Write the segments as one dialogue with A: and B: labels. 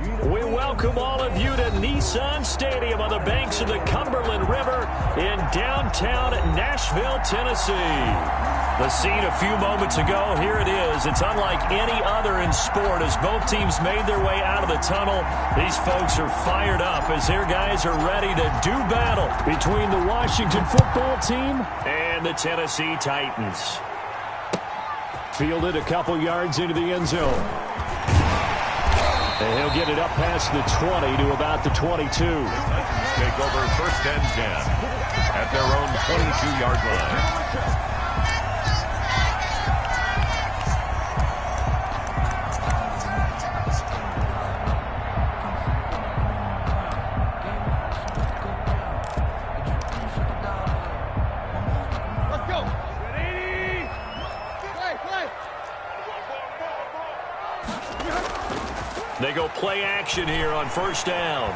A: We welcome all of you to Nissan Stadium on the banks of the Cumberland River in downtown Nashville, Tennessee. The scene a few moments ago, here it is. It's unlike any other in sport as both teams made their way out of the tunnel. These folks are fired up as their guys are ready to do battle between the Washington football team and the Tennessee Titans. Fielded a couple yards into the end zone. And he'll get it up past the 20 to about the 22.
B: Titans take over 1st and 10 at their own 22-yard line.
A: They go play action here on 1st down.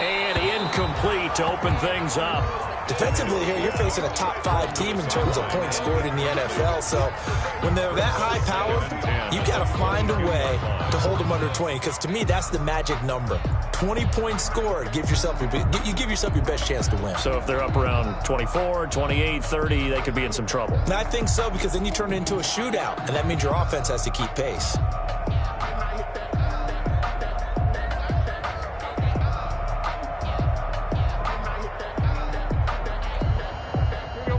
A: And incomplete to open things up.
C: Defensively here, you're facing a top 5 team in terms of points scored in the NFL. So when they're that high powered, you got to find a way to hold them under 20. Because to me, that's the magic number. 20 points scored, you give yourself your best chance to win.
A: So if they're up around 24, 28, 30, they could be in some trouble.
C: And I think so, because then you turn it into a shootout, and that means your offense has to keep pace.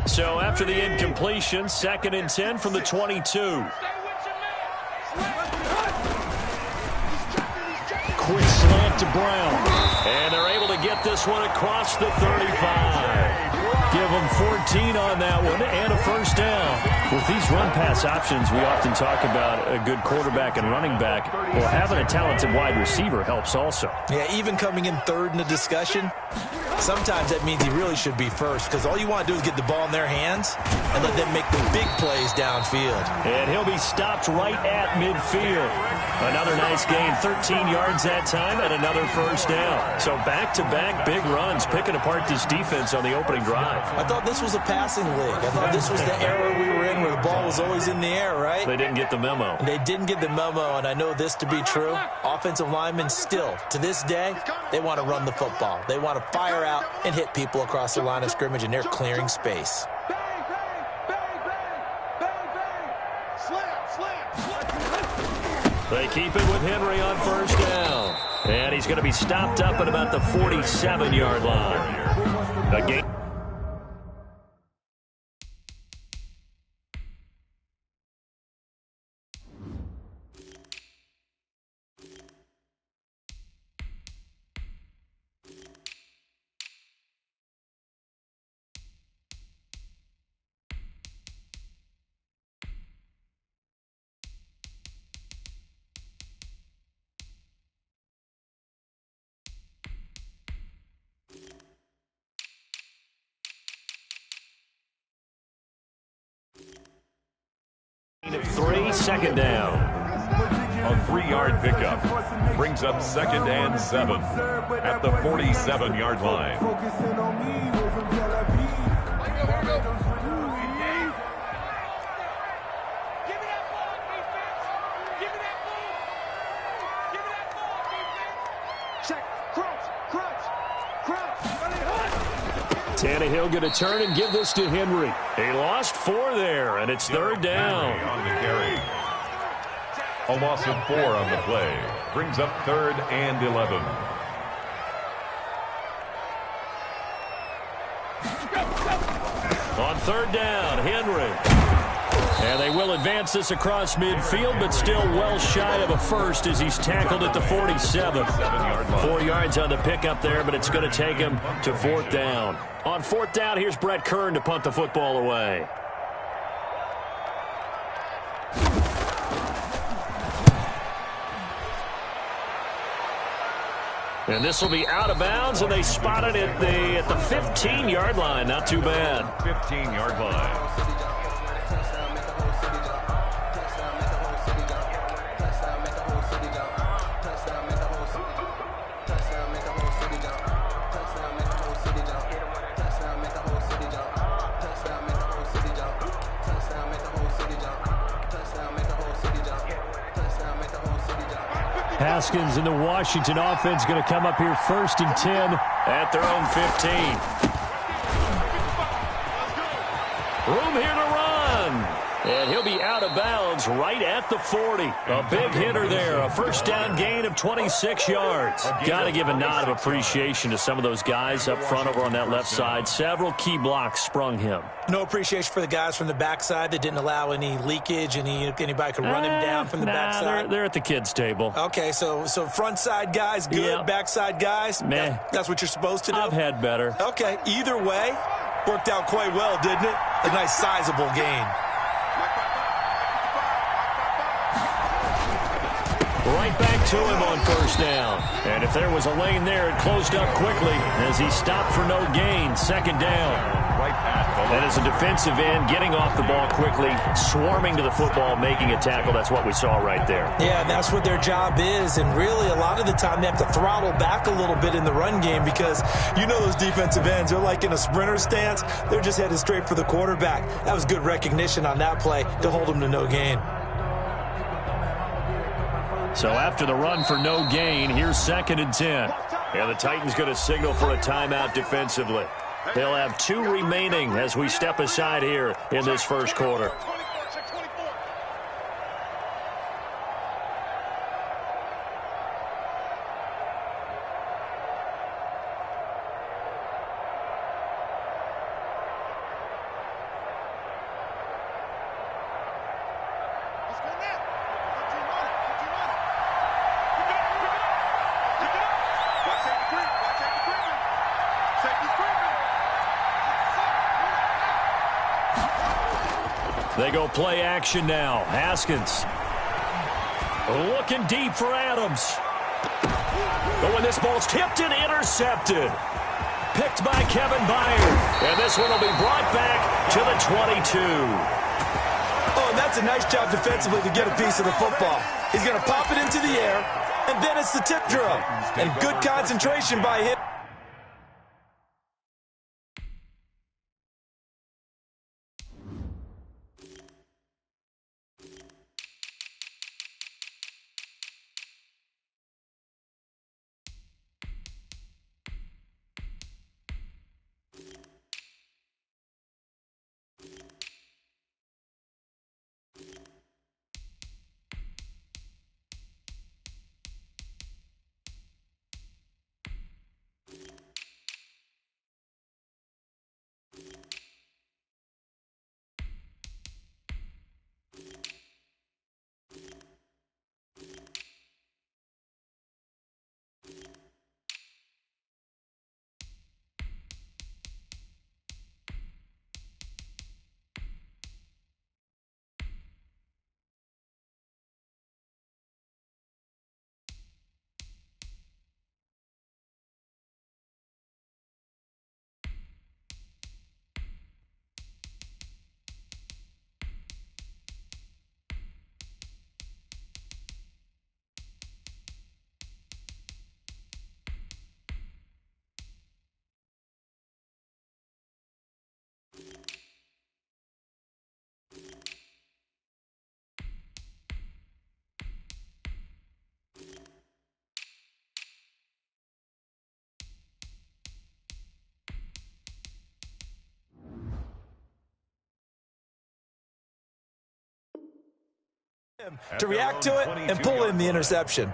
A: So after the incompletion, 2nd and 10 from the 22. Quick slant to Brown. And they're able to get this one across the 35. Give them 14 on that one and a 1st down. With these run-pass options, we often talk about a good quarterback and running back. Well, having a talented wide receiver helps also.
C: Yeah, even coming in 3rd in the discussion, sometimes that means he really should be 1st, because all you want to do is get the ball in their hands and let them make the big plays downfield.
A: And he'll be stopped right at midfield. Another nice gain, 13 yards that time, and another 1st down. So back-to-back big runs, picking apart this defense on the opening drive.
C: I thought this was a passing league. I thought this was the era we were in where the ball was always in the air, right?
A: They didn't get the memo.
C: And they didn't get the memo, and I know this to be true. Offensive linemen still, to this day, they want to run the football. They want to fire out and hit people across the line of scrimmage, and they're clearing space.
A: They keep it with Henry on 1st down. And he's going to be stopped up at about the 47-yard line. Again. Of 3, 2nd down.
B: A 3-yard pickup brings up 2nd and 7 at the 47-yard line.
A: Tannehill going to turn and give this to Henry. He lost 4 there, and it's 3rd down.
B: On the carry. A loss of 4 on the play brings up 3rd and 11.
A: On 3rd down, Henry. And they will advance this across midfield, but still well shy of a 1st as he's tackled at the 47. 4 yards on the pickup there, but it's going to take him to 4th down. On 4th down, here's Brett Kern to punt the football away. And this will be out of bounds, and they spotted it at the 15-yard line. Not too bad.
B: 15-yard line.
A: Haskins and the Washington offense going to come up here 1st and 10 at their own 15. Room here to run. And he'll be out of bounds right at the 40. A big hitter there. A first down gain of 26 yards. Got to give a nod of appreciation to some of those guys up front over on that left side. Several key blocks sprung him.
C: No appreciation for the guys from the backside that didn't allow any leakage. Anybody could run him down from the backside.
A: They're at the kids' table.
C: Okay, so front side guys, good. Yep. Backside guys,
A: meh.
C: That's what you're supposed to do?
A: I've had better.
C: Okay, either way, worked out quite well, didn't it? A nice sizable gain.
A: Right back to him on first down. And if there was a lane there, it closed up quickly as he stopped for no gain. Second down. And as a defensive end, getting off the ball quickly, swarming to the football, making a tackle. That's what we saw right there.
C: Yeah, and that's what their job is. And really, a lot of the time, they have to throttle back a little bit in the run game because you know those defensive ends, they're like in a sprinter stance. They're just headed straight for the quarterback. That was good recognition on that play to hold them to no gain.
A: So after the run for no gain, here's 2nd and 10. And the Titans going to signal for a timeout defensively. They'll have 2 remaining as we step aside here in this first quarter. They go play action now. Haskins looking deep for Adams. But when this ball's tipped and intercepted. Picked by Kevin Byard. And this one will be brought back to the 22.
C: Oh, and that's a nice job defensively to get a piece of the football. He's going to pop it into the air, and then it's the tip drill. And good concentration by him. To react to it and pull in the interception.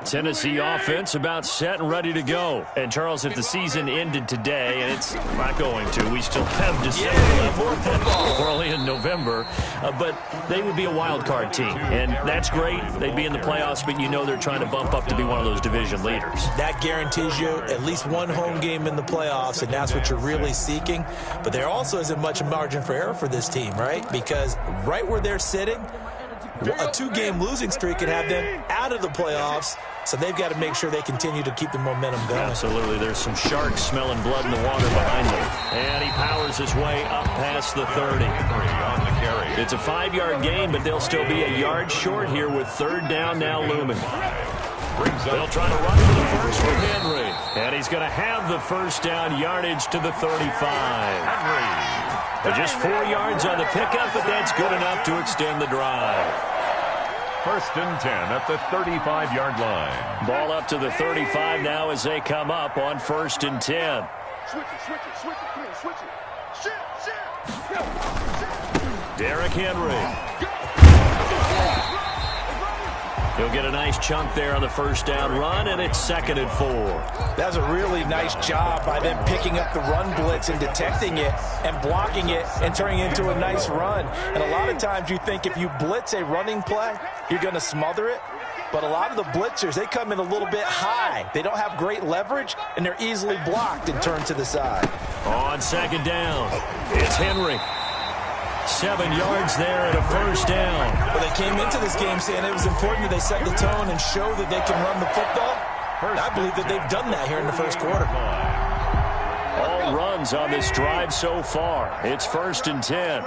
A: Tennessee offense about set and ready to go. And, Charles, if the season ended today, and it's not going to, we still have December left. We're only in November. But they would be a wild card team. And that's great. They'd be in the playoffs, but you know they're trying to bump up to be one of those division leaders.
C: That guarantees you at least one home game in the playoffs, and that's what you're really seeking. But there also isn't much margin for error for this team, right? Because right where they're sitting, a 2-game losing streak could have them out of the playoffs. So they've got to make sure they continue to keep the momentum going.
A: Absolutely. There's some sharks smelling blood in the water behind them. And he powers his way up past the 30.
B: On the carry.
A: It's a 5-yard gain, but they'll still be a yard short here with 3rd down now looming. They'll try to run for the first with Henry. And he's going to have the first down yardage to the 35. Henry. Just 4 yards on the pickup, but that's good enough to extend the drive.
B: 1st and 10 at the 35-yard line.
A: Ball up to the 35 now as they come up on 1st and 10.
D: Switch it.
A: Derrick Henry. He'll get a nice chunk there on the first down run, and it's 2nd and 4.
C: That's a really nice job by them picking up the run blitz and detecting it and blocking it and turning it into a nice run. And a lot of times you think if you blitz a running play, you're going to smother it. But a lot of the blitzers, they come in a little bit high. They don't have great leverage, and they're easily blocked and turned to the side.
A: On 2nd down, it's Henry. 7 yards there and a first down.
C: Well, they came into this game saying it was important that they set the tone and show that they can run the football. I believe that they've done that here in the first quarter.
A: All runs on this drive so far. It's 1st and 10.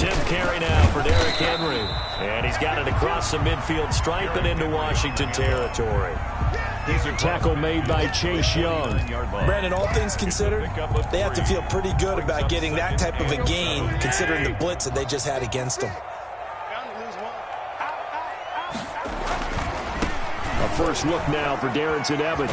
A: 10th carry now for Derrick Henry. And he's got it across the midfield stripe and into Washington territory. Tackle made by Chase Young.
C: Brandon, all things considered, they have to feel pretty good about getting that type of a gain, considering the blitz that they just had against them.
A: A first look now for Darrington Evans.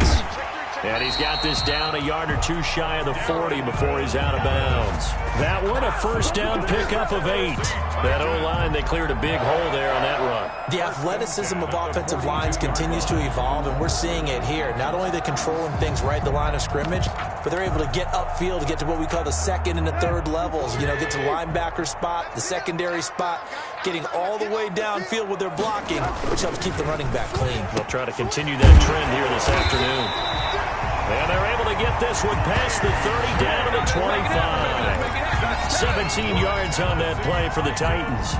A: And he's got this down a yard or two shy of the 40 before he's out of bounds. That one, a first down pickup of 8. That O-line, they cleared a big hole there on that run.
C: The athleticism of offensive lines continues to evolve, and we're seeing it here. Not only are they controlling things right at the line of scrimmage, but they're able to get upfield to get to what we call the 2nd and the 3rd levels. You know, get to the linebacker spot, the secondary spot, getting all the way downfield with their blocking, which helps keep the running back clean.
A: They'll try to continue that trend here this afternoon. And they're able to get this one past the 30 down to the 25. 17 yards on that play for the Titans.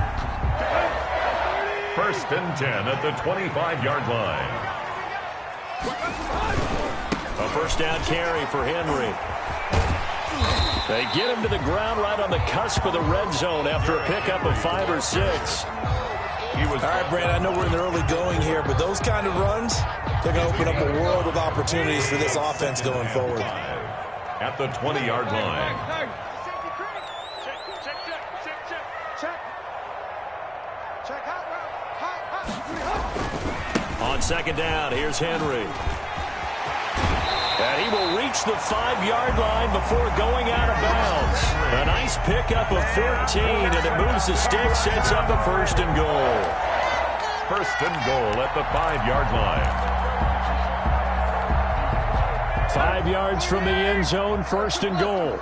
B: 1st and 10 at the 25-yard line.
A: A first down carry for Henry. They get him to the ground right on the cusp of the red zone after a pickup of 5 or 6.
C: All right, Brandon, I know we're in the early going here, but those kind of runs, they're going to open up a world of opportunities for this offense going forward.
B: At the 20-yard line.
A: On 2nd down, here's Henry. And he will reach the 5-yard line before going out of bounds. A nice pickup of 14, and it moves the stick, sets up a 1st and goal.
B: 1st and goal at the 5-yard line.
A: 5 yards from the end zone, 1st and goal.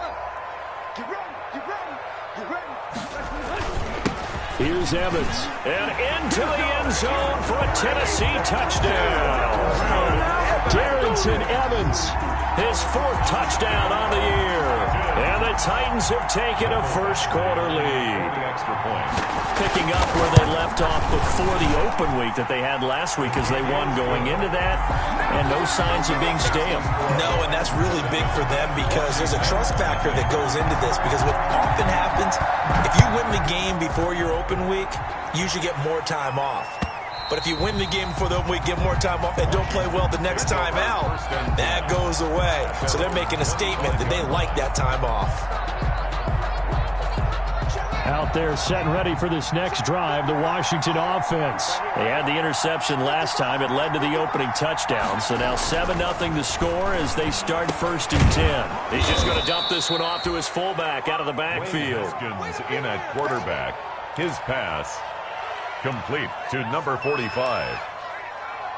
A: Here's Evans. And into the end zone for a Tennessee touchdown. Darrington Evans, his 4th touchdown on the year. And the Titans have taken a first quarter lead.
B: Extra point.
A: Picking up where they left off before the open week that they had last week as they won going into that. And no signs of being stale.
C: No, and that's really big for them because there's a trust factor that goes into this. Because what often happens, if you win the game before your open week, you should get more time off. But if you win the game before the open week, get more time off, and don't play well the next time out, that goes away. So they're making a statement that they like that time off.
A: Out there set and ready for this next drive, the Washington offense. They had the interception last time. It led to the opening touchdown. So now 7-0 the score as they start 1st and 10. He's just going to dump this one off to his fullback out of the backfield.
B: In at quarterback. His pass complete to number 45.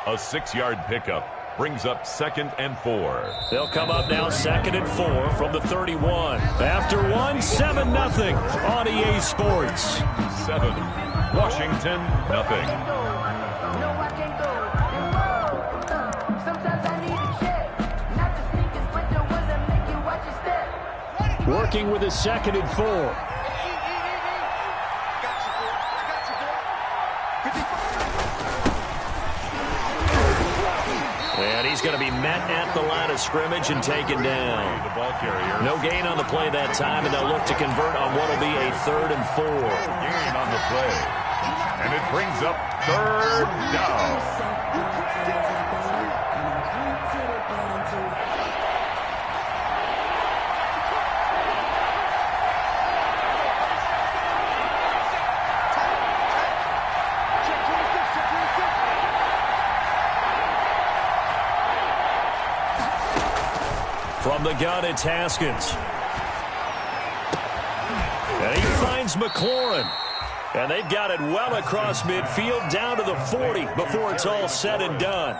B: A 6-yard pickup brings up 2nd and 4.
A: They'll come up now 2nd and 4 from the 31. After 7-0 on EA Sports.
B: 7, Washington, nothing.
A: Working with a 2nd and 4. And he's going to be met at the line of scrimmage and taken down.
B: The ball carrier.
A: No gain on the play that time, and they'll look to convert on what will be a 3rd and 4.
B: Gain on the play. And it brings up third down.
A: From the gun, it's Haskins. And he finds McLaurin. And they've got it well across midfield down to the 40 before it's all said and done.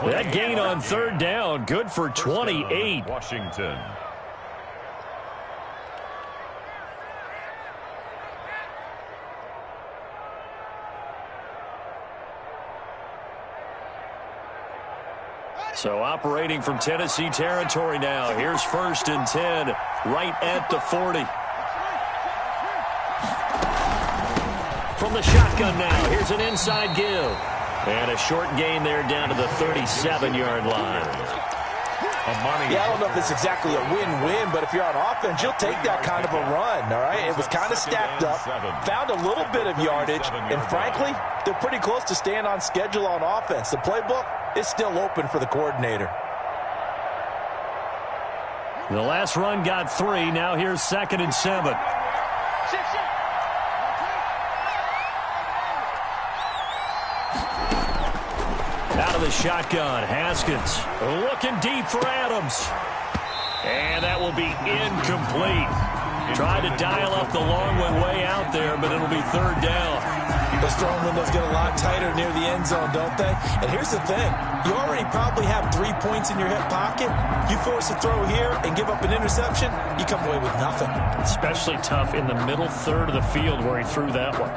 A: That gain on third down, good for 28.
B: Washington.
A: So operating from Tennessee territory now. Here's 1st and 10, right at the 40. From the shotgun now, here's an inside give. And a short gain there down to the 37-yard line.
C: Yeah, I don't know if it's exactly a win-win, but if you're on offense, you'll take that kind of a run, all right? It was kind of stacked up, found a little bit of yardage, and frankly, they're pretty close to staying on schedule on offense. The playbook is still open for the coordinator.
A: The last run got 3. Now here's 2nd and 7. Out of the shotgun, Haskins looking deep for Adams. And that will be incomplete. Tried to dial up the long one way out there, but it'll be 3rd down.
C: Those throwing windows get a lot tighter near the end zone, don't they? And here's the thing. You already probably have 3 points in your hip pocket. You force a throw here and give up an interception, you come away with nothing.
A: Especially tough in the middle third of the field where he threw that one.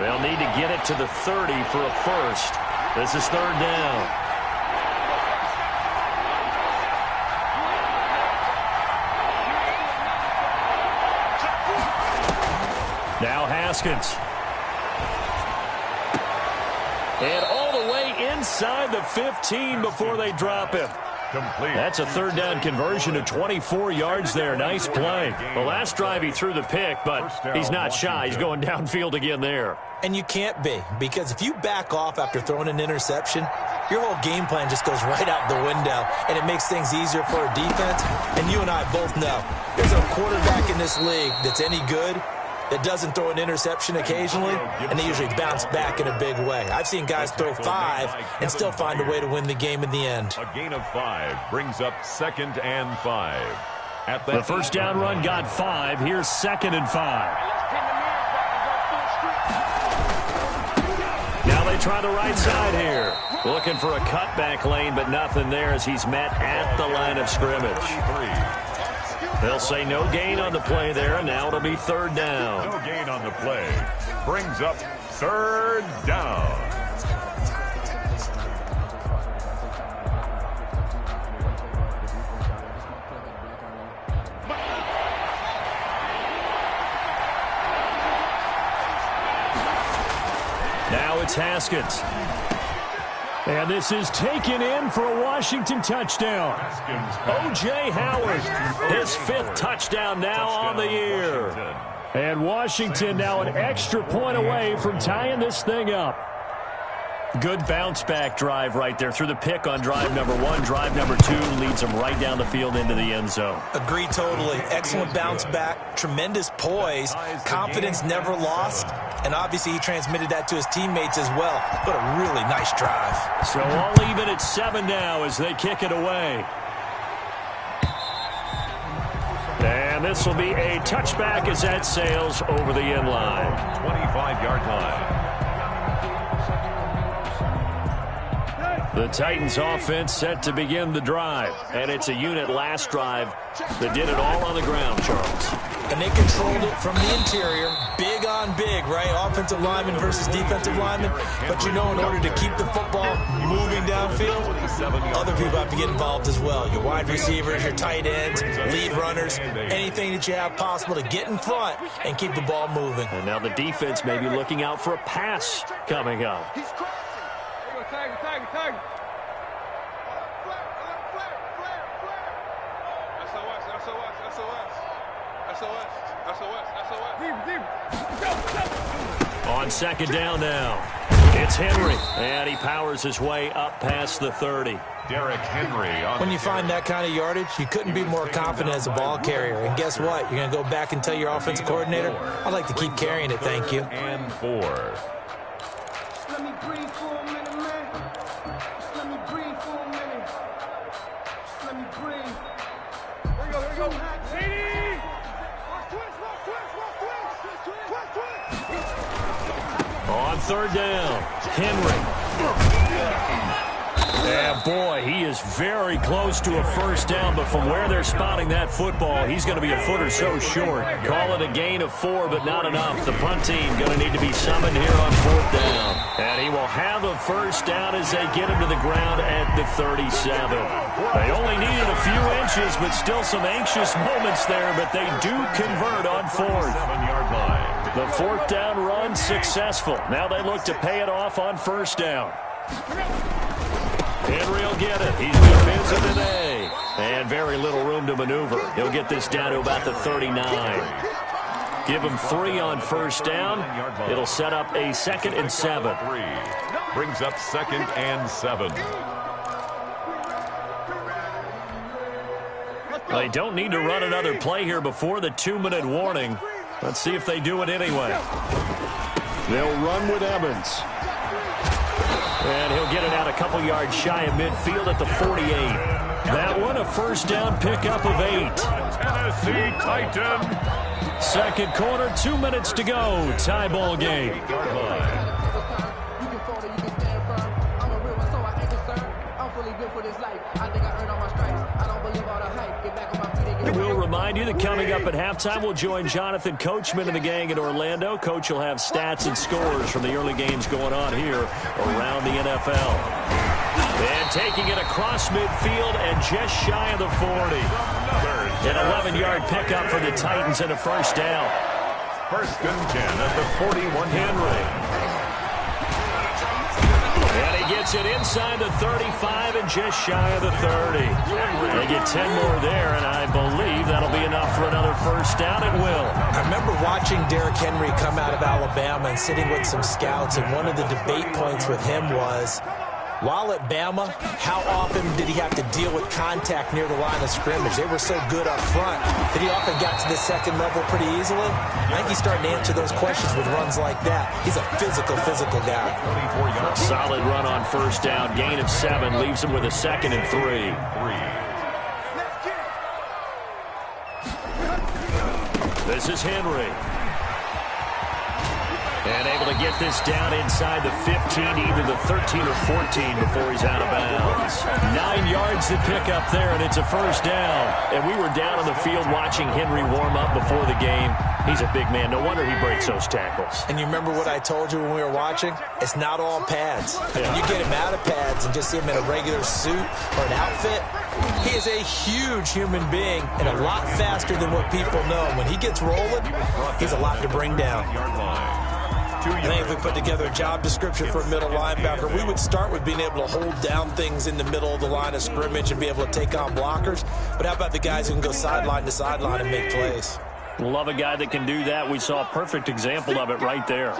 A: They'll need to get it to the 30 for a first. This is 3rd down. Now Haskins. And all the way inside the 15 before they drop him.
B: Complete.
A: That's a 3rd down conversion of 24 yards there. Nice play. The last drive he threw the pick, but he's not shy. He's going downfield again there.
C: And you can't be, because if you back off after throwing an interception, your whole game plan just goes right out the window, and it makes things easier for a defense. And you and I both know there's a quarterback in this league that's any good that doesn't throw an interception occasionally, and they usually bounce back in a big way. I've seen guys throw 5 and still find a way to win the game in the end.
B: A gain of 5 brings up 2nd and 5. At
A: the first down run got 5. Here's 2nd and 5. Now they try the right side here. Looking for a cutback lane, but nothing there as he's met at the line of scrimmage. They'll say no gain on the play there, and now it'll be 3rd down.
B: No gain on the play. Brings up 3rd down.
A: Now it's Haskins. And this is taken in for a Washington touchdown. O.J. Howard, his 5th touchdown now on the year. And Washington now an extra point away from tying this thing up. Good bounce-back drive right there through the pick on drive number 1. Drive number 2 leads them right down the field into the end zone.
C: Agree totally. Excellent bounce-back, tremendous poise, confidence never lost, and obviously he transmitted that to his teammates as well. What a really nice drive.
A: So all even at 7 now as they kick it away. And this will be a touchback as that sails over the end line.
B: 25-yard line.
A: The Titans offense set to begin the drive. And it's a unit last drive that did it all on the ground, Charles.
C: And they controlled it from the interior. Big on big, right? Offensive lineman versus defensive lineman. But you know, in order to keep the football moving downfield, other people have to get involved as well. Your wide receivers, your tight ends, lead runners, anything that you have possible to get in front and keep the ball moving.
A: And now the defense may be looking out for a pass coming up. On second down now, it's Henry, and he powers his way up past the 30.
B: Derrick Henry on
C: When you find that kind of yardage, you couldn't be more confident as a ball carrier. And guess what? You're going to go back and tell your offensive coordinator, I'd like to keep carrying it, thank you.
B: and 4.
E: Let me breathe for a minute, man. Just let me breathe for a minute. Just let me breathe. Here we go, here we go. CD!
A: On third down, Henry. And boy, he is very close to a first down, but from where they're spotting that football, he's going to be a foot or so short. Call it a gain of 4, but not enough. The punt team going to need to be summoned here on fourth down. And he will have a first down as they get him to the ground at the 37. They only needed a few inches, but still some anxious moments there, but they do convert on fourth.
B: 7-yard line.
A: The fourth down run successful. Now they look to pay it off on first down. Henry will get it. He's been busy today. And very little room to maneuver. He'll get this down to about the 39. Give him 3 on first down. It'll set up a 2nd and 7.
B: 3 brings up 2nd and 7.
A: They don't need to run another play here before the 2-minute warning. Let's see if they do it anyway. They'll run with Evans. And he'll get it out a couple yards shy of midfield at the 48. That one a first down pickup of 8.
B: Tennessee Titan.
A: Second quarter, 2 minutes to go. Tie ball game.
E: You can fall or you can stand firm. I'm a real one, so I ain't concerned. I'm fully built for this life. I think I earned all my stripes. I don't believe all the hype. Get back on my feet and get
A: We'll remind you that coming up at halftime, we'll join Jonathan Coachman and the gang in Orlando. Coach will have stats and scores from the early games going on here around the NFL. And taking it across midfield and just shy of the 40. An 11-yard pickup for the Titans and a first down.
B: 1st and 10 at the 41.
A: Henry. And he gets it inside the 35 and just shy of the 30. They get 10 more there, and I believe that'll be enough for another first down. It will.
C: I remember watching Derrick Henry come out of Alabama and sitting with some scouts, and one of the debate points with him was, while at Bama, how often did he have to deal with contact near the line of scrimmage? They were so good up front that he often got to the second level pretty easily. I think he's starting to answer those questions with runs like that. He's a physical guy.
A: A solid run on first down. Gain of 7 leaves him with a 2nd and 3. This is Henry. And able to get this down inside the 15, either the 13 or 14 before he's out of bounds. 9 yards to pick up there, and it's a first down. And we were down on the field watching Henry warm up before the game. He's a big man. No wonder he breaks those tackles.
C: And you remember what I told you when we were watching? It's not all pads. I mean, you get him out of pads and just see him in a regular suit or an outfit. He is a huge human being and a lot faster than what people know. When he gets rolling, he's a lot to bring down. I think if we put together a job description for a middle linebacker, we would start with being able to hold down things in the middle of the line of scrimmage and be able to take on blockers. But how about the guys who can go sideline to sideline and make plays?
A: Love a guy that can do that. We saw a perfect example of it right there.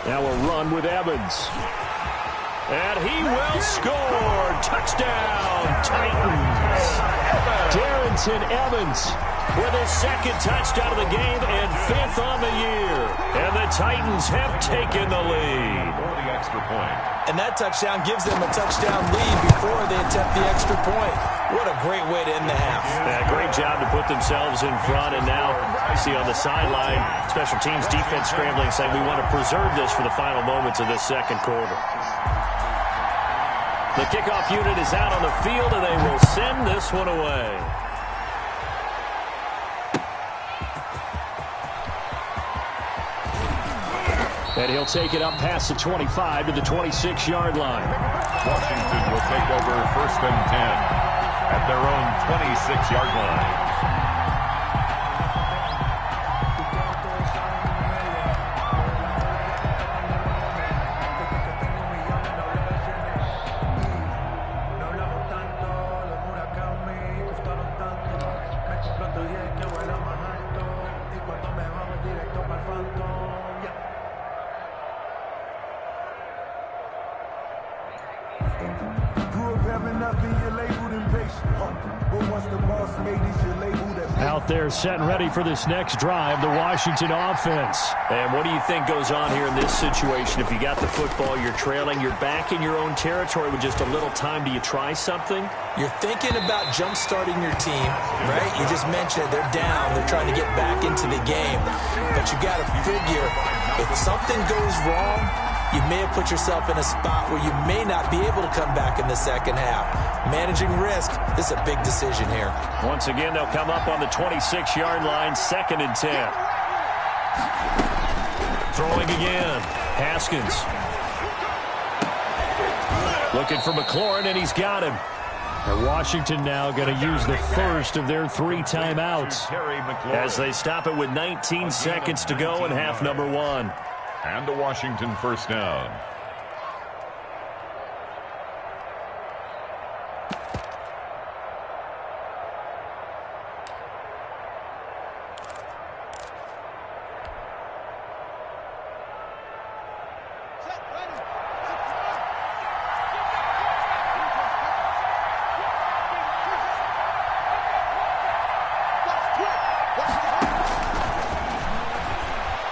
A: Now a run with Evans. And he will score. Touchdown, Titans. Darrington Evans with his 2nd touchdown of the game and 5th on the year. And the Titans have taken the lead.
B: The extra point.
C: And that touchdown gives them a touchdown lead before they attempt the extra point. What a great way to end the half.
A: Yeah, great job to put themselves in front. And now you see on the sideline, special teams defense scrambling, saying we want to preserve this for the final moments of this second quarter. The kickoff unit is out on the field, and they will send this one away. And he'll take it up past the 25 to the 26-yard line.
B: Washington will take over 1st and 10 at their own 26-yard line.
E: stepping up and you're labeled impatient. But once the boss made it, you're labeled as
A: out there set and ready for this next drive, the Washington offense. And what do you think goes on here in this situation? If you got the football, you're trailing, you're back in your own territory with just a little time. Do you try something?
C: You're thinking about jump-starting your team, right? You just mentioned they're down. They're trying to get back into the game. But you got to figure, if something goes wrong, you may have put yourself in a spot where you may not be able to come back in the second half. Managing risk, this is a big decision here.
A: Once again, they'll come up on the 26-yard line, 2nd and 10. Throwing again, Haskins. Looking for McLaurin, and he's got him. And Washington now going to use the first of their 3 timeouts as they stop it with 19 seconds to go in half number 1.
B: And a Washington first down.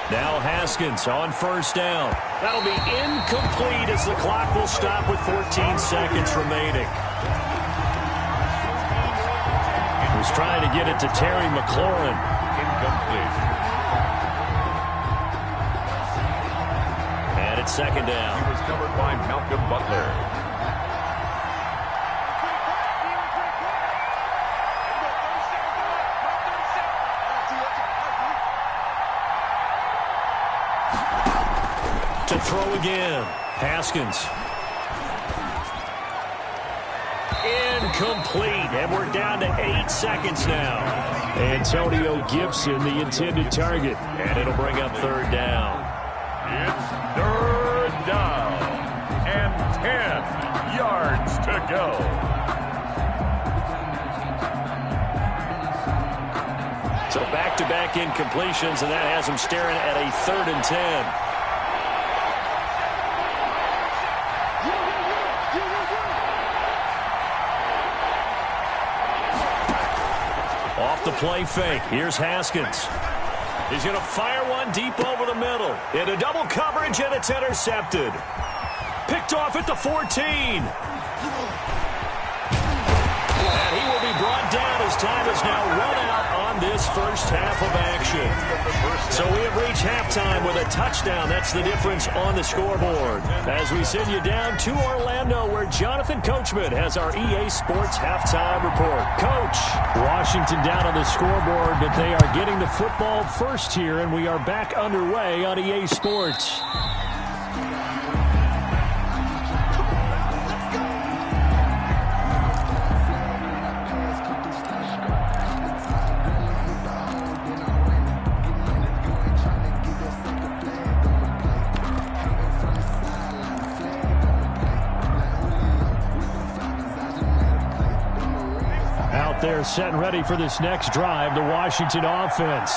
A: Now Haskins on first down. That'll be incomplete as the clock will stop with 14 seconds remaining. He was trying to get it to Terry McLaurin.
B: Incomplete.
A: And it's 2nd down.
B: He was covered by Malcolm Butler.
A: To throw again, Haskins. Incomplete, and we're down to 8 seconds now. Antonio Gibson, the intended target, and it'll bring up 3rd down.
B: It's 3rd down and 10 yards to go.
A: So back-to-back incompletions, and that has him staring at a 3rd and 10. Off the play fake. Here's Haskins. He's going to fire one deep over the middle. Into double coverage, and it's intercepted. Picked off at the 14. And he will be brought down as time is now run out on this first half of action. So we have reached halftime with a touchdown. That's the difference on the scoreboard. As we send you down to Orlando, where Jonathan Coachman has our EA Sports halftime report. Coach, Washington down on the scoreboard, but they are getting the football first here, and we are back underway on EA Sports. They're set and ready for this next drive, the Washington offense.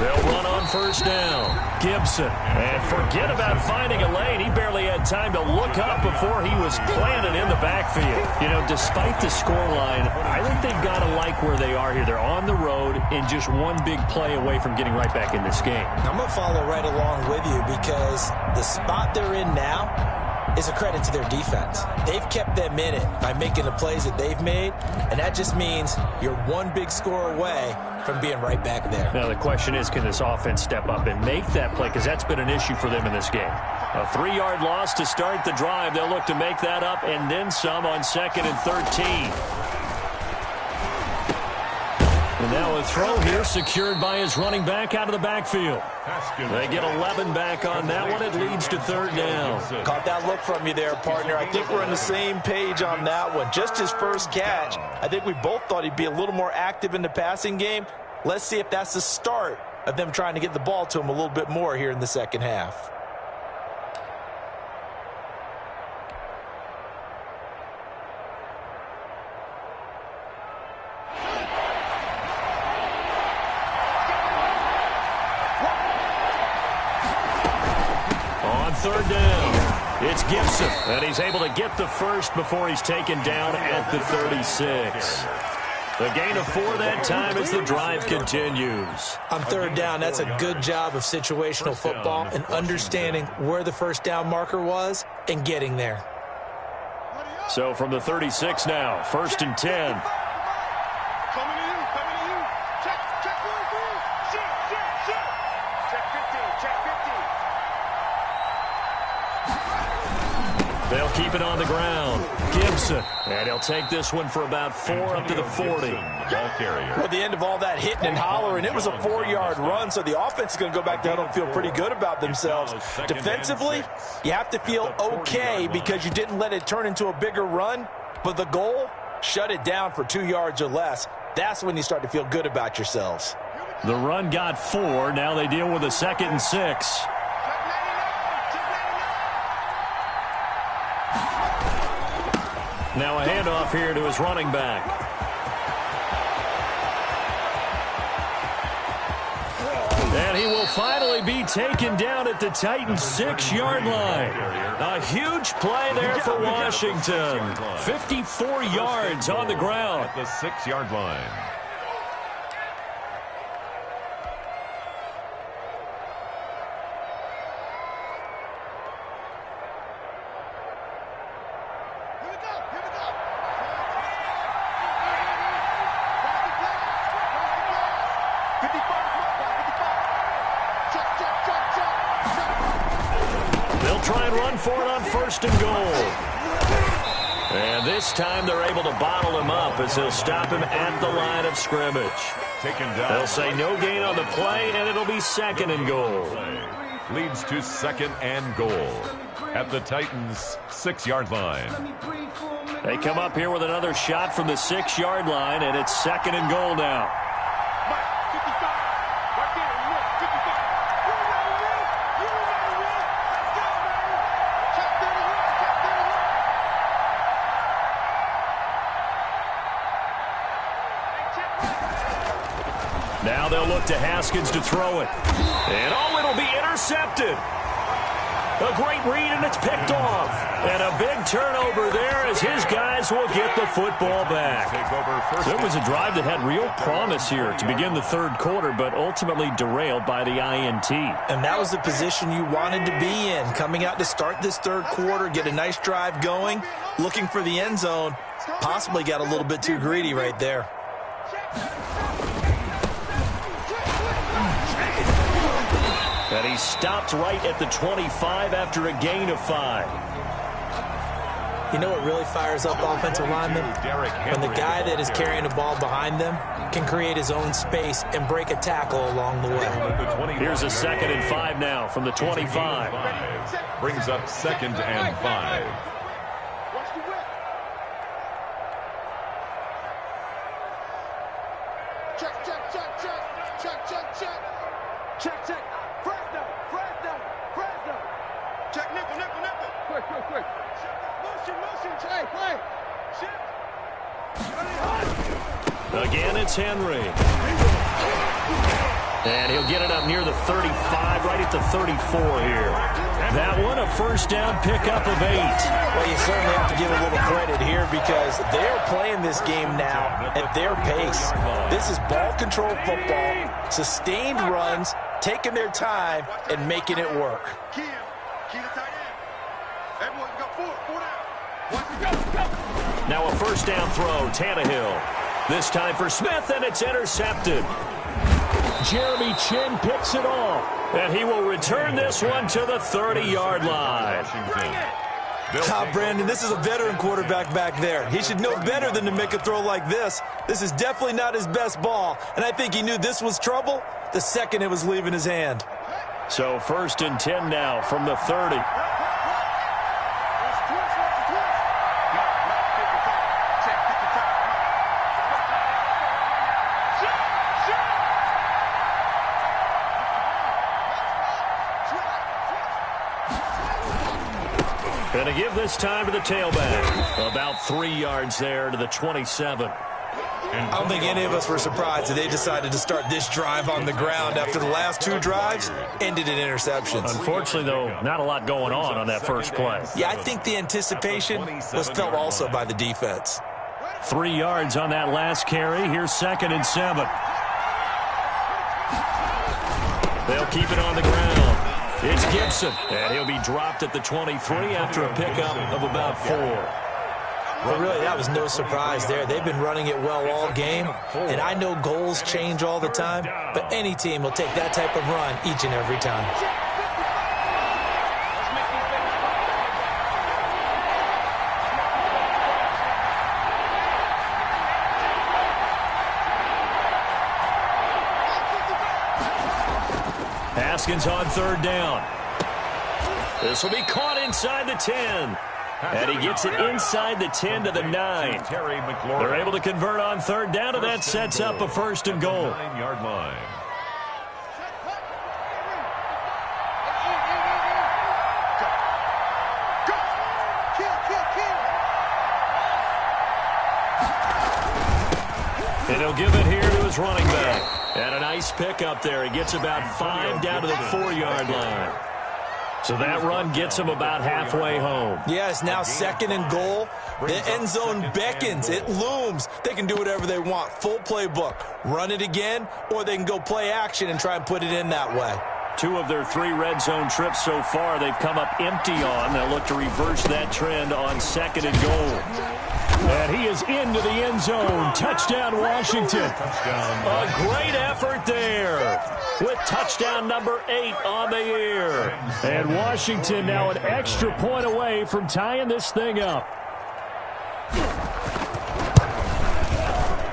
A: They'll run on first down. Gibson. And forget about finding a lane. He barely had time to look up before he was planted in the backfield. You know, despite the scoreline, I think they've got to like where they are here. They're on the road and just one big play away from getting right back in this game.
C: I'm going to follow right along with you because the spot they're in now is a credit to their defense. They've kept them in it by making the plays that they've made, and that just means you're one big score away from being right back there.
A: Now the question is, can this offense step up and make that play? Because that's been an issue for them in this game. A 3-yard loss to start the drive. They'll look to make that up and then some on 2nd and 13. And now a throw here secured by his running back out of the backfield. They get 11 back on that one. It leads to 3rd down.
C: Caught that look from you there, partner. I think we're on the same page on that one. Just his first catch. I think we both thought he'd be a little more active in the passing game. Let's see if that's the start of them trying to get the ball to him a little bit more here in the second half.
A: And he's able to get the first before he's taken down at the 36. The gain of 4 that time as the drive continues.
C: On third down, that's a good job of situational football and understanding where the first down marker was and getting there.
A: So from the 36 now, 1st and 10.
D: Coming to you. Check 1, 3. Shit. Check 15.
A: They'll keep it on the ground. Gibson. And he'll take this one for about 4 up to the 40.
B: Ball carrier.
C: Well, the end of all that hitting and hollering, it was a 4-yard run, so the offense is going to go back down and feel pretty good about themselves. Defensively, you have to feel okay because you didn't let it turn into a bigger run, but the goal, shut it down for 2 yards or less. That's when you start to feel good about yourselves.
A: The run got 4. Now they deal with a 2nd and 6. Now a handoff here to his running back. And he will finally be taken down at the Titans' 6-yard line. A huge play there for Washington. 54 yards on the ground.
B: At the 6-yard line.
A: Try and run for it on 1st and goal. And this time they're able to bottle him up as he'll stop him at the line of scrimmage.
B: Taken down.
A: They'll say no gain on the play, and it'll be 2nd and goal.
B: Leads to 2nd and goal at the Titans' 6-yard line.
A: They come up here with another shot from the 6-yard line, and it's 2nd and goal now. Now they'll look to Haskins to throw it. And it'll be intercepted. A great read, and it's picked off. And a big turnover there as his guys will get the football back. It was a drive that had real promise here to begin the 3rd quarter, but ultimately derailed by the INT.
C: And that was the position you wanted to be in, coming out to start this 3rd quarter, get a nice drive going, looking for the end zone. Possibly got a little bit too greedy right there.
A: And he stopped right at the 25 after a gain of 5.
C: You know what really fires up offensive linemen? When the guy that is carrying the ball behind them can create his own space and break a tackle along the way.
A: Here's a 2nd and 5 now from the 25.
B: Brings up 2nd and 5.
D: Watch the whip. Check. Fresno. Check nickel. Quick. Motion. Check. Play.
A: Again, it's Henry. And he'll get it up near the 35, right at the 34 here. That one, a 1st down pickup of 8.
C: Well, you certainly have to give a little credit here because they're playing this game now at their pace. This is ball control football, sustained runs, taking their time and making it work.
D: Key to tight end. Everyone got 4 down. Watch it go.
A: Now a 1st down throw, Tannehill. This time for Smith, and it's intercepted. Jeremy Chin picks it off, and he will return this one to the 30-yard line.
C: Brandon, this is a veteran quarterback back there. He should know better than to make a throw like this. This is definitely not his best ball, and I think he knew this was trouble the second it was leaving his hand.
A: So 1st and 10 now from the 30. Going to give this time to the tailback. About 3 yards there to the 27.
C: I don't think any of us were surprised that they decided to start this drive on the ground after the last 2 drives ended in interceptions.
A: Unfortunately, though, not a lot going on that first play.
C: Yeah, I think the anticipation was felt also by the defense.
A: 3 yards on that last carry. Here's 2nd and 7. They'll keep it on the ground. It's Gibson, and he'll be dropped at the 23 after a pickup of about 4.
C: Well, really, that was no surprise there. They've been running it well all game, and I know goals change all the time, but any team will take that type of run each and every time.
A: Haskins on 3rd down. This will be caught inside the 10. And he gets it inside the 10 to the 9. They're able to convert on 3rd down, and that sets up a 1st and goal.
B: 9-yard line.
A: And he'll give it here to his running back. And a nice pickup there. He gets about 5 down to the 4-yard line. So that run gets him about halfway home.
C: Yeah, it's now 2nd and goal. The end zone beckons. It looms. They can do whatever they want. Full playbook. Run it again, or they can go play action and try and put it in that way.
A: 2 of their 3 red zone trips so far they've come up empty on. They'll look to reverse that trend on 2nd and goal. And he is into the end zone. Touchdown, Washington. A great effort there with touchdown number 8 on the year. And Washington now an extra point away from tying this thing up.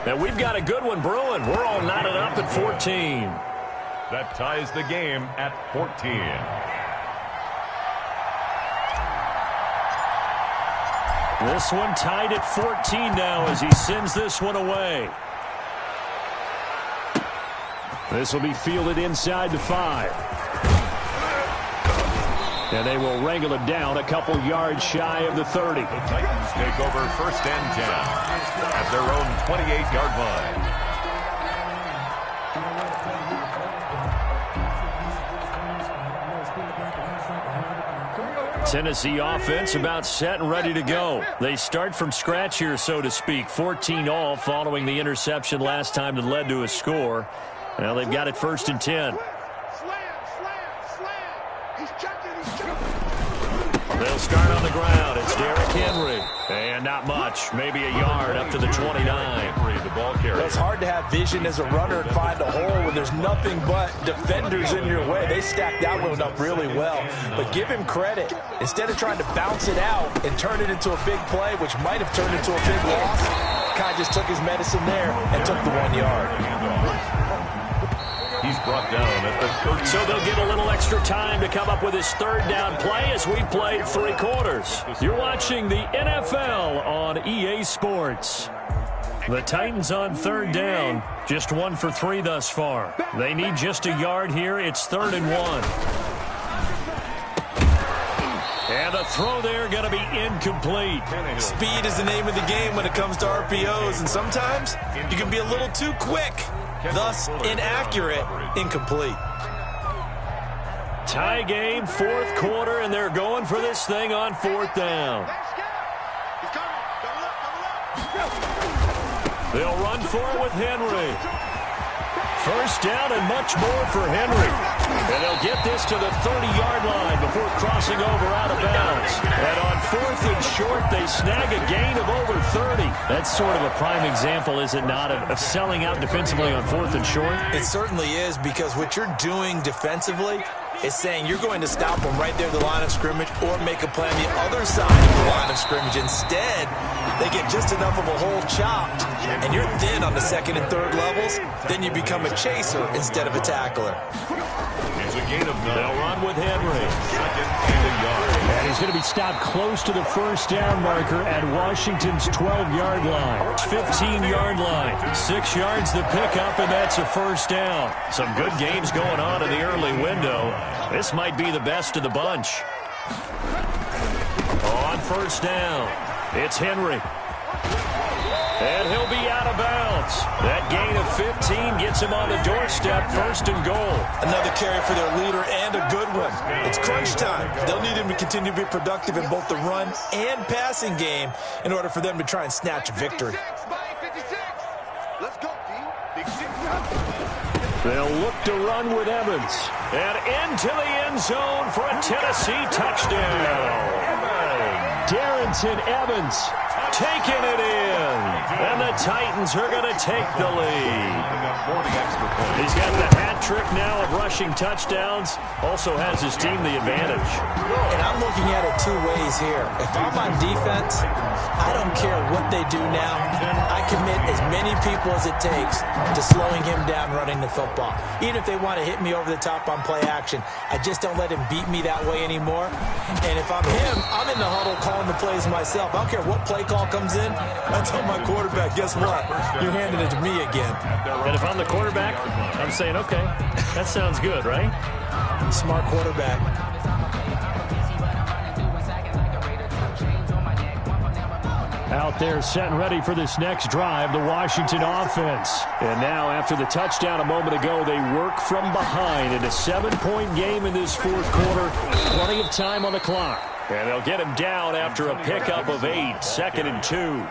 A: And we've got a good one brewing. We're all knotted up at 14.
B: That ties the game at 14.
A: This one tied at 14 now as he sends this one away. This will be fielded inside the 5. And they will wrangle it down a couple yards shy of the 30.
B: The Titans take over 1st and 10 at their own 28-yard line.
A: Tennessee offense about set and ready to go. They start from scratch here, so to speak. 14 all following the interception last time that led to a score. Now they've got it 1st and 10. They'll start on the ground. It's Derrick Henry. And not much. Maybe a yard up to the 29.
B: The ball carrier.
C: It's hard to have vision as a runner and find a hole when there's nothing but defenders in your way. They stacked that one up really well. But give him credit. Instead of trying to bounce it out and turn it into a big play, which might have turned into a big loss, Kai just took his medicine there and took the 1 yard.
B: He's brought down at the 30.
A: So they'll get a little extra time to come up with his 3rd down play as we played 3 quarters. You're watching the NFL on EA Sports. The Titans on 3rd down, just 1 for 3 thus far. They need just a yard here. It's 3rd and 1. And the throw there going to be incomplete.
C: Speed is the name of the game when it comes to RPOs, and sometimes you can be a little too quick. Thus, inaccurate, incomplete.
A: Tie game, 4th quarter, and they're going for this thing on 4th down. They'll run for it with Henry. 1st down and much more for Henry. And they'll get this to the 30-yard line before crossing over out of bounds. And on 4th and short, they snag a gain of over 30. That's sort of a prime example, is it not, of selling out defensively on 4th and short?
C: It certainly is, because what you're doing defensively is saying you're going to stop them right there at the line of scrimmage or make a play on the other side of the line of scrimmage. Instead, they get just enough of a hole chopped, and you're thin on the 2nd and 3rd levels. Then you become a chaser instead of a tackler.
B: It's a gain of 9.
A: They'll run with Henry.
B: 2nd and a yard.
A: And he's going to be stopped close to the 1st down marker at Washington's 12-yard line. 15-yard line. 6 yards the pickup, and that's a 1st down. Some good games going on in the early window. This might be the best of the bunch. On 1st down, it's Henry. And he'll be out of bounds. offense. That gain of 15 gets him on the doorstep, 1st and goal.
C: Another carry for their leader and a good one. It's crunch time. They'll need him to continue to be productive in both the run and passing game in order for them to try and snatch a victory.
D: Let's go, team.
A: They'll look to run with Evans. And into the end zone for a Tennessee touchdown. Darrington Evans taking it in. And the Titans are going to take the lead. He's got the hat trick now of rushing touchdowns. Also has his team the advantage.
C: And I'm looking at it two ways here. If I'm on defense, I don't care what they do now. I commit as many people as it takes to slowing him down running the football. Even if they want to hit me over the top on play action, I just don't let him beat me that way anymore. And if I'm him, I'm in the huddle calling the plays myself. I don't care what play call comes in. I tell my quarterback, guess what? You're handing it to me again.
A: And if I'm the quarterback, I'm saying, okay, that sounds good, right?
C: Smart quarterback.
A: Out there set and ready for this next drive, the Washington offense. And now after the touchdown a moment ago, they work from behind in a 7-point game in this 4th quarter. Plenty of time on the clock. And they'll get him down after a pickup of 8, 2nd and 2.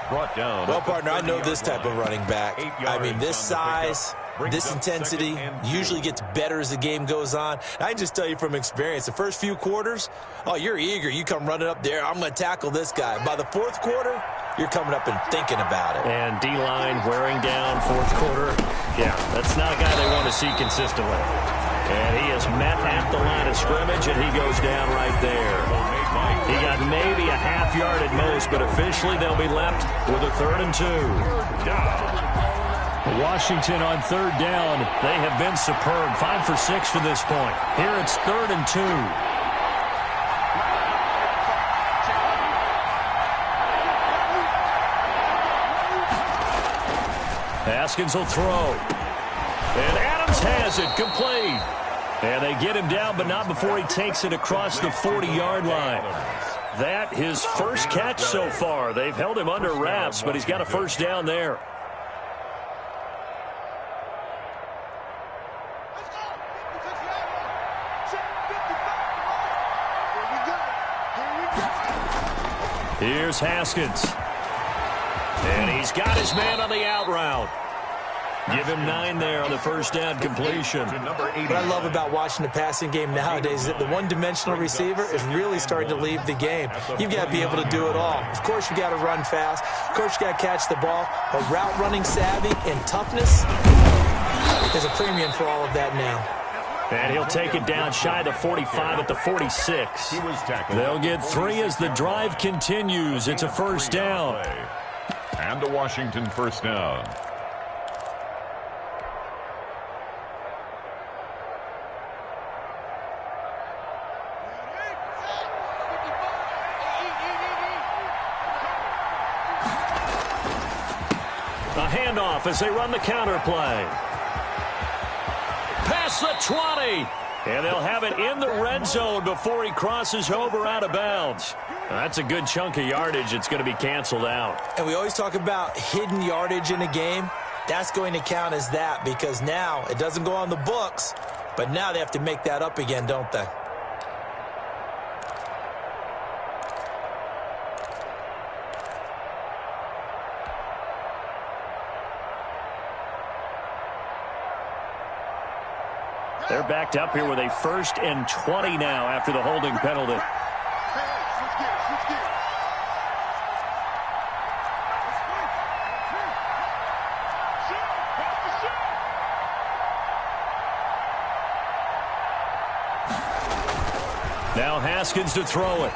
B: Brought down.
C: Well, partner, I know this type of running back. I mean, this size, this intensity usually gets better as the game goes on. I can just tell you from experience, the first few quarters, oh, you're eager. You come running up there, I'm going to tackle this guy. By the 4th quarter, you're coming up and thinking about it.
A: And D-line wearing down 4th quarter. Yeah, that's not a guy they want to see consistently. And he is met at the line of scrimmage, and he goes down right there. He got maybe a half yard at most, but officially they'll be left with a 3rd and 2. Washington on 3rd down. They have been superb. 5 for 6 to this point. Here it's 3rd and 2. Haskins will throw. And Adams has it, complete. And they get him down, but not before he takes it across the 40-yard line. That his first catch so far. They've held him under wraps, but he's got a 1st down there. Here's Haskins. And he's got his man on the out route. Give him 9 there on the 1st down completion.
C: What I love about watching the passing game nowadays is that the one-dimensional receiver is really starting to leave the game. You've got to be able to do it all. Of course, you've got to run fast. Of course, you've got to catch the ball. But route running savvy and toughness, there's a premium for all of that now.
A: And he'll take it down shy of the 45 at the 46. They'll get 3 as the drive continues. It's a 1st down.
B: And a Washington 1st down.
A: A handoff as they run the counter play. Past the 20. And they'll have it in the red zone before he crosses over out of bounds. That's a good chunk of yardage. It's going to be canceled out.
C: And we always talk about hidden yardage in a game. That's going to count as that because now it doesn't go on the books, but now they have to make that up again, don't they?
A: They're backed up here with a 1st and 20 now after the holding penalty. Now Haskins to throw it.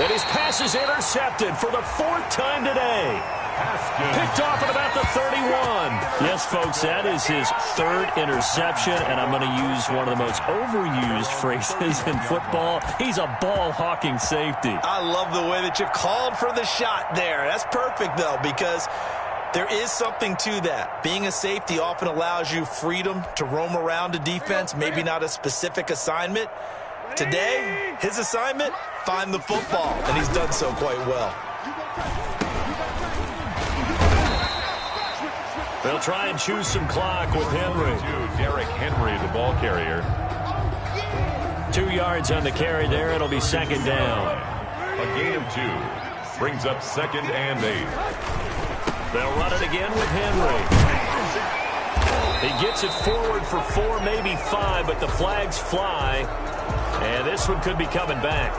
A: And his pass is intercepted for the 4th time today. Picked off at about the 31. Yes, folks, that is his 3rd interception, and I'm going to use one of the most overused phrases in football. He's a ball-hawking safety.
C: I love the way that you called for the shot there. That's perfect, though, because there is something to that. Being a safety often allows you freedom to roam around a defense, maybe not a specific assignment. Today, his assignment, find the football, and he's done so quite well.
A: They'll try and choose some clock with Henry.
B: Derrick Henry, the ball carrier.
A: 2 yards on the carry there. It'll be second down.
B: A gain of 2 brings up 2nd and 8.
A: They'll run it again with Henry. He gets it forward for 4, maybe 5, but the flags fly. And this one could be coming back.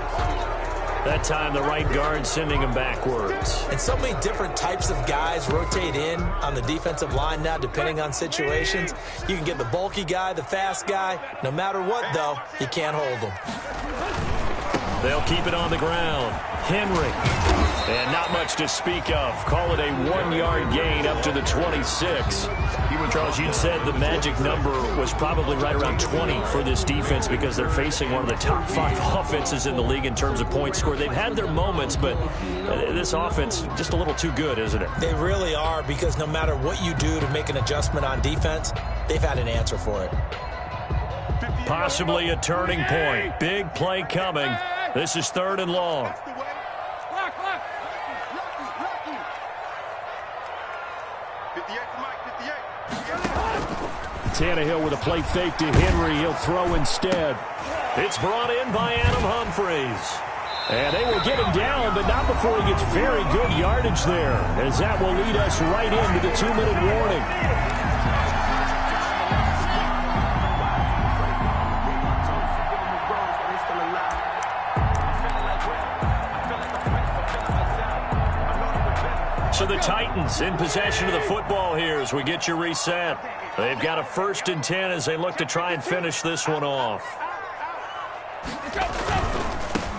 A: That time the right guard sending him backwards.
C: And so many different types of guys rotate in on the defensive line now, depending on situations. You can get the bulky guy, the fast guy. No matter what, though, you can't hold them.
A: They'll keep it on the ground. Henry. And not much to speak of. Call it a 1-yard gain up to the 26. Charles, you'd said the magic number was probably right around 20 for this defense because they're facing one of the top 5 offenses in the league in terms of points scored. They've had their moments, but this offense just a little too good, isn't it?
C: They really are, because no matter what you do to make an adjustment on defense, they've had an answer for it.
A: Possibly a turning point. Big play coming. This is 3rd and long. Tannehill with a play fake to Henry. He'll throw instead. It's brought in by Adam Humphries. And they will get him down, but not before he gets very good yardage there, as that will lead us right into the 2-minute warning. So the Titans in possession of the football here as we get you reset. They've got a 1st and 10 as they look to try and finish this one off.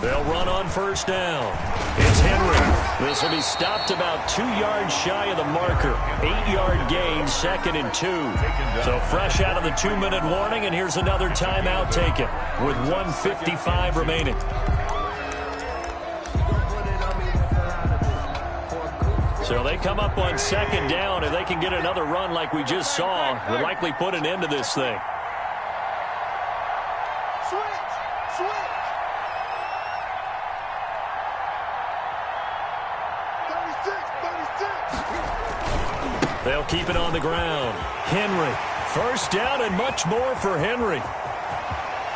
A: They'll run on 1st down. It's Henry. This will be stopped about 2 yards shy of the marker. 8-yard gain, 2nd and 2. So fresh out of the 2-minute warning, and here's another timeout taken with 1:55 remaining. So they come up on 2nd down. If they can get another run like we just saw, they'll likely put an end to this thing.
D: Switch!
A: They'll keep it on the ground. Henry. 1st down and much more for Henry.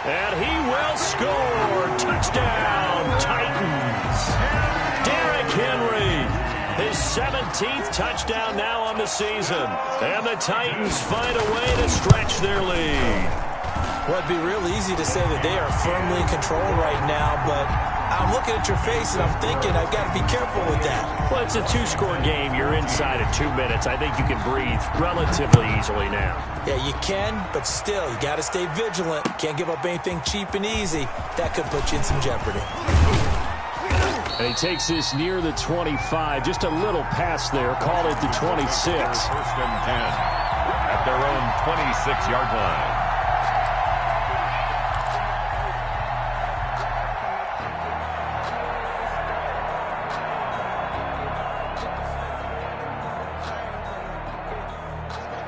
A: And he will score. Touchdown, Titans. Derrick Henry. His 17th touchdown now on the season. And the Titans find a way to stretch their lead.
C: Well, it'd be real easy to say that they are firmly in control right now, but I'm looking at your face and I'm thinking I've got to be careful with that.
A: Well, it's a 2-score game. You're inside of 2 minutes. I think you can breathe relatively easily now.
C: Yeah, you can, but still, you got to stay vigilant. Can't give up anything cheap and easy. That could put you in some jeopardy.
A: And he takes this near the 25. Just a little pass there. Call it the 26.
B: 1st and 10 at their own 26-yard line.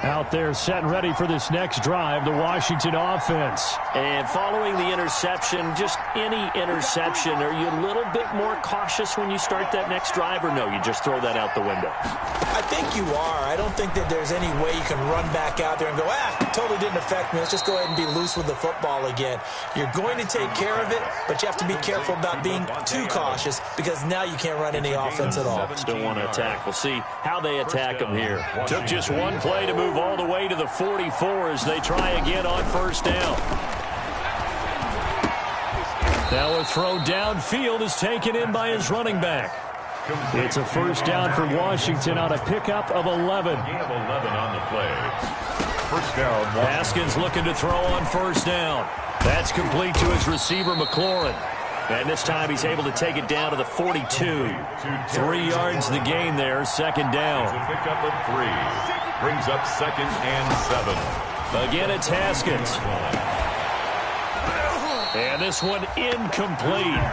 A: Out there set and ready for this next drive, the Washington offense. And following the interception, just any interception, are you a little bit more cautious when you start that next drive, or no, you just throw that out the window?
C: I think you are. I don't think that there's any way you can run back out there and go, totally didn't affect me. Let's just go ahead and be loose with the football again. You're going to take care of it, but you have to be careful about being too cautious because now you can't run any offense at all.
A: Still want to attack. We'll see how they attack them here. Took just one play to move all the way to the 44 as they try again on 1st down. Now a throw downfield is taken in by his running back. It's a 1st down for Washington on a pickup of 11.
B: Gain of 11 on the play. 1st down.
A: Haskins looking to throw on 1st down. That's complete to his receiver, McLaurin. And this time he's able to take it down to the 42. 3 yards the gain there, 2nd down.
B: It's a pickup of 3. Brings up 2nd and 7.
A: Again, it's Haskins. And this one incomplete.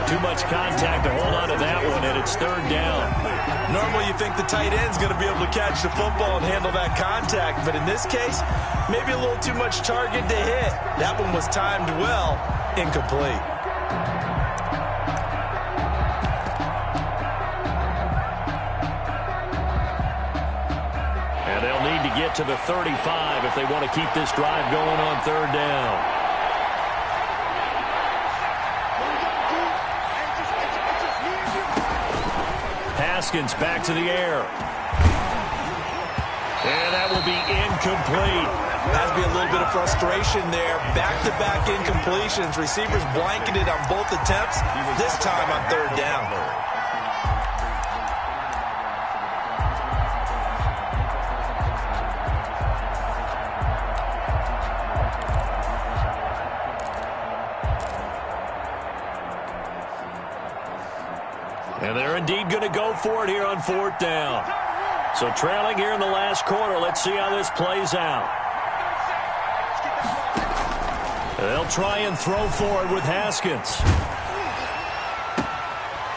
A: Too much contact to hold on to that one, and it's 3rd down.
C: Normally you think the tight end's going to be able to catch the football and handle that contact, but in this case, maybe a little too much target to hit. That one was timed well, incomplete.
A: And they'll need out to the 35 if they want to keep this drive going on third down. Haskins back to the air. And that will be incomplete.
C: Has to be a little bit of frustration there. Back-to-back incompletions. Receivers blanketed on both attempts, this time on third down.
A: And they're indeed going to go for it here on fourth down. So trailing here in the last quarter. Let's see how this plays out. They'll try and throw for it with Haskins.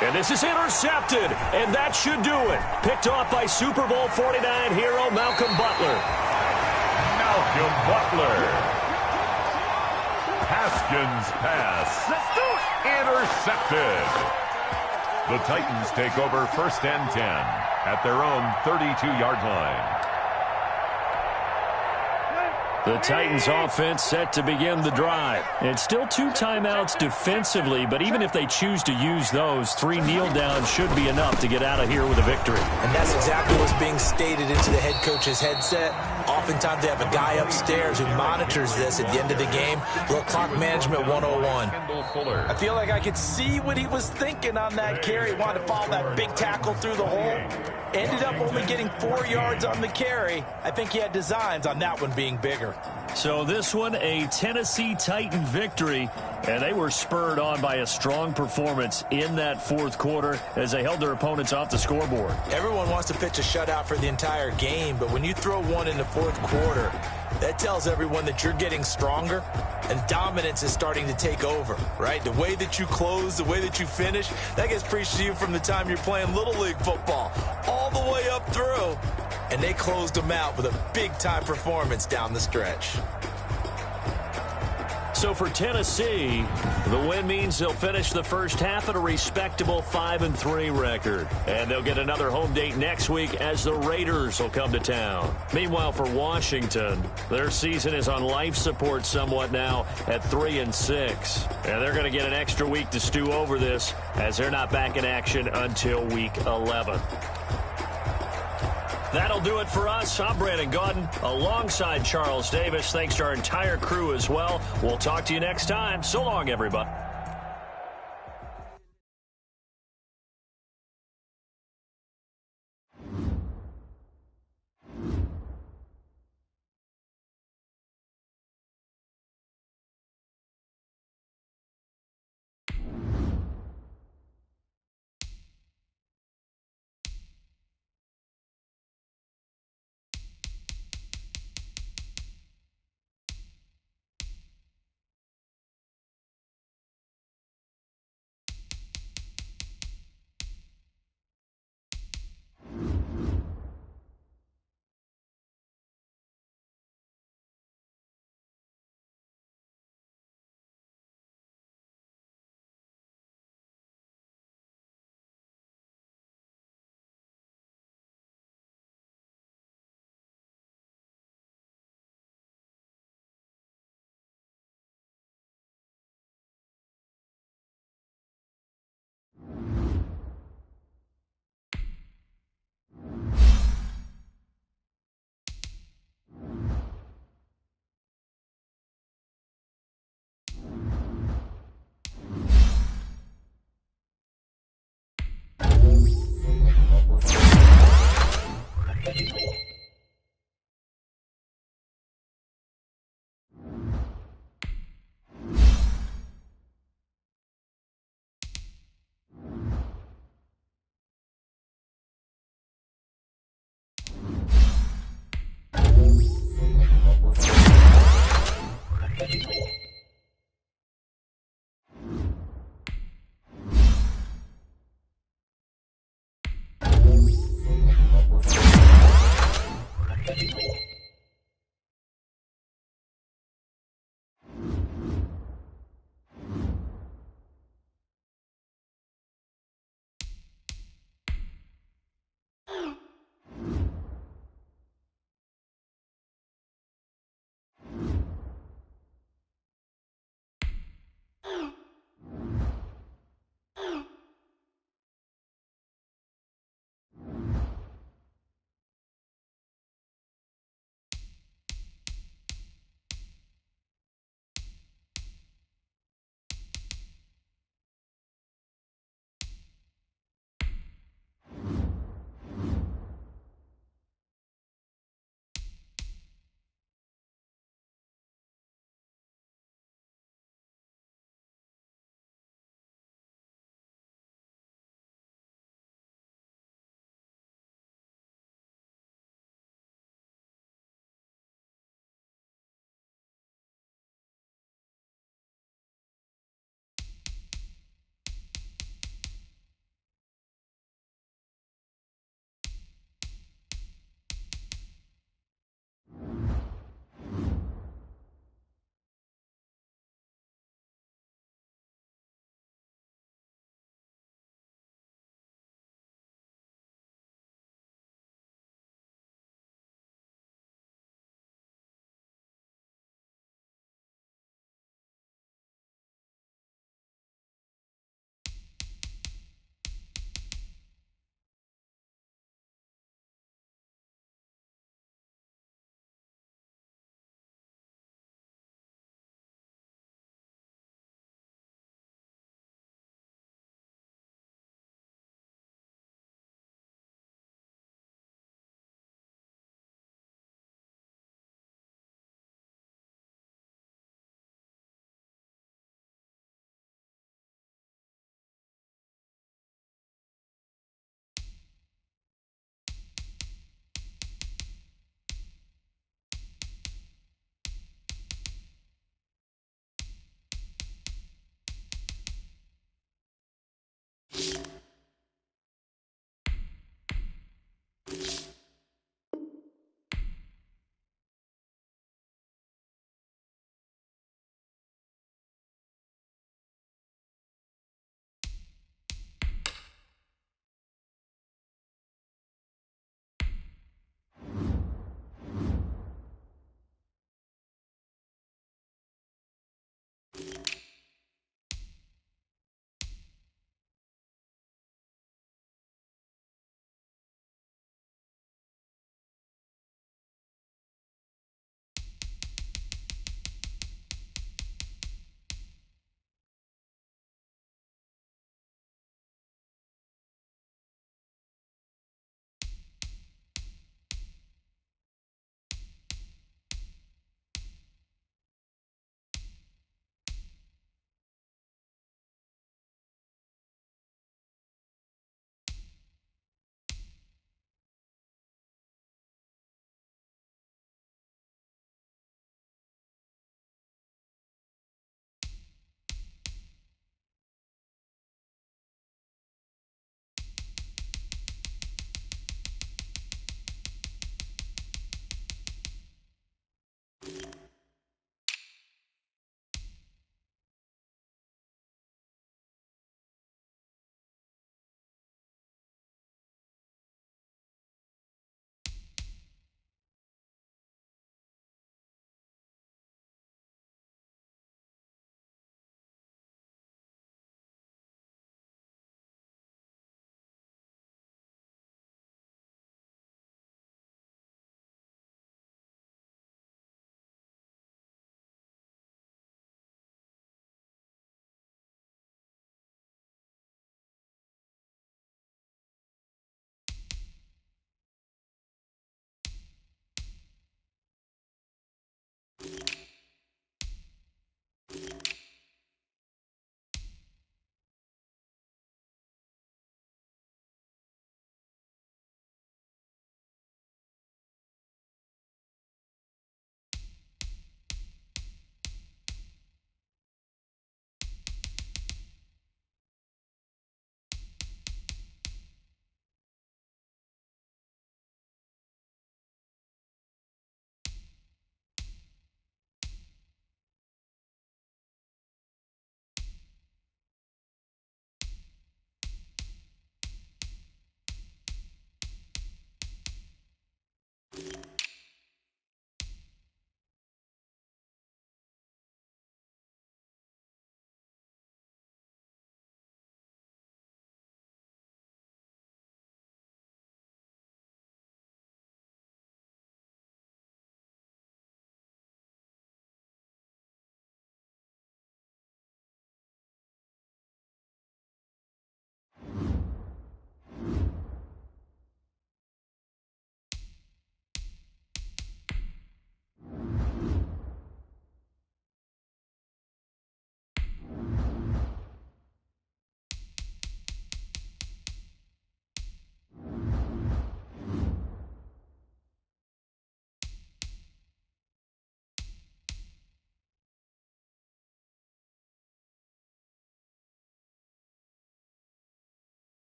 A: And this is intercepted, and that should do it. Picked off by Super Bowl 49 hero Malcolm Butler.
B: Malcolm Butler. Haskins pass.
D: Let's do it.
B: Intercepted. The Titans take over 1st and 10 at their own 32-yard line.
A: The Titans offense set to begin the drive. It's still 2 timeouts defensively, but even if they choose to use those, 3 kneel downs should be enough to get out of here with a victory.
C: And that's exactly what's being stated into the head coach's headset. Oftentimes they have a guy upstairs who monitors this at the end of the game. Little clock management 101. I feel like I could see what he was thinking on that carry. Wanted to follow that big tackle through the hole. Ended up only getting 4 yards on the carry. I think he had designs on that one being bigger.
A: So this one, a Tennessee Titan victory, and they were spurred on by a strong performance in that fourth quarter as they held their opponents off the scoreboard.
C: Everyone wants to pitch a shutout for the entire game, but when you throw one in the fourth quarter, that tells everyone that you're getting stronger and dominance is starting to take over, right? The way that you close, the way that you finish, that gets preached to you from the time you're playing Little League football all the way up through. And they closed them out with a big-time performance down the stretch.
A: So for Tennessee, the win means they'll finish the first half at a respectable 5-3 record. And they'll get another home date next week as the Raiders will come to town. Meanwhile, for Washington, their season is on life support somewhat now at 3-6. And they're going to get an extra week to stew over this as they're not back in action until week 11. That'll do it for us. I'm Brandon Gaudin alongside Charles Davis. Thanks to our entire crew as well. We'll talk to you next time. So long, everybody.
F: Thank you.